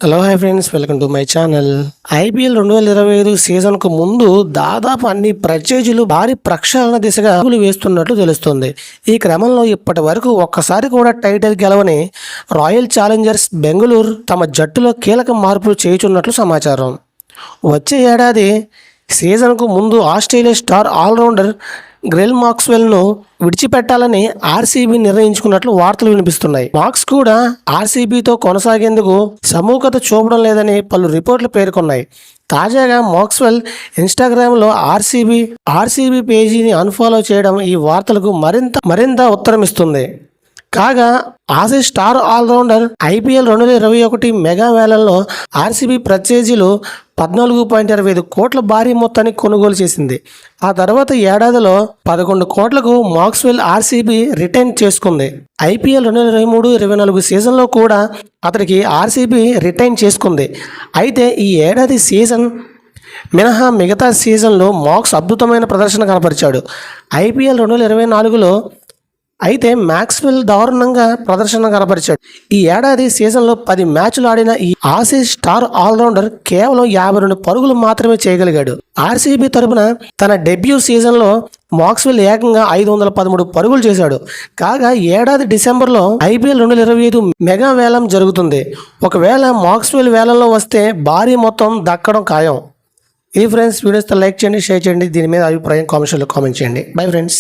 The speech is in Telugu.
Hello hi friends, welcome to my channel. IPL 2025 సీజన్కు ముందు దాదాపు అన్ని ప్రత్యర్థులు భారీ ప్రక్షాళన దిశగా అడుగులు వేస్తున్నట్లు తెలుస్తుంది. ఈ క్రమంలో ఇప్పటి వరకు ఒక్కసారి కూడా టైటిల్ గెలవని రాయల్ ఛాలెంజర్స్ బెంగళూరు తమ జట్టులో కీలక మార్పులు చేయుచున్నట్లు సమాచారం. వచ్చే ఏడాది సీజన్కు ముందు ఆస్ట్రేలియా స్టార్ ఆల్రౌండర్ గ్లెన్ మాక్స్వెల్ను విడిచిపెట్టాలని ఆర్సీబీ నిర్ణయించుకున్నట్లు వార్తలు వినిపిస్తున్నాయి. మాక్స్ కూడా ఆర్సీబీతో కొనసాగేందుకు సుముఖత చూపడం లేదని పలు రిపోర్ట్లు పేర్కొన్నాయి. తాజాగా మాక్స్వెల్ ఇన్స్టాగ్రామ్లో ఆర్సీబీ పేజీని అన్ఫాలో చేయడం ఈ వార్తలకు మరింత ఉత్తరమిస్తుంది. కాగా ఆసీ స్టార్ ఆల్రౌండర్ ఐపీఎల్ 2021 మెగా వేలంలో ఆర్సీబీ ప్రత్యర్థులు 14.25 కోట్ల భారీ మొత్తాన్ని కొనుగోలు చేసింది. ఆ తర్వాత ఏడాదిలో 11 కోట్లకు మాక్స్వెల్ ఆర్సీబీ రిటైన్ చేసుకుంది. ఐపీఎల్ 2023-24 సీజన్లో కూడా అతడికి ఆర్సీబీ రిటైన్ చేసుకుంది. అయితే ఈ ఏడాది సీజన్ మినహా మిగతా సీజన్లో మాక్స్ అద్భుతమైన ప్రదర్శన కనపరిచాడు. ఐపీఎల్ 2024లో అయితే మాక్స్వెల్ దారుణంగా ప్రదర్శన కనపరిచాడు. ఈ ఏడాది సీజన్లో 10 మ్యాచ్లు ఆడిన ఈ ఆసీ స్టార్ ఆల్రౌండర్ కేవలం 52 పరుగులు మాత్రమే చేయగలిగాడు. ఆర్సీబీ తరపున తన డెబ్యూ సీజన్లో మాక్స్వెల్ ఏకంగా 513 పరుగులు చేశాడు. కాగా ఏడాది డిసెంబర్లో ఐపీఎల్ 2025 మెగా వేలం జరుగుతుంది. ఒకవేళ మాక్స్వెల్ వేలంలో వస్తే భారీ మొత్తం దక్కడం ఖాయం. ఇది ఫ్రెండ్స్, వీడియోస్తో లైక్ చేయండి, షేర్ చేయండి. దీని మీద అభిప్రాయం కామెంట్ చేయండి. Bye friends.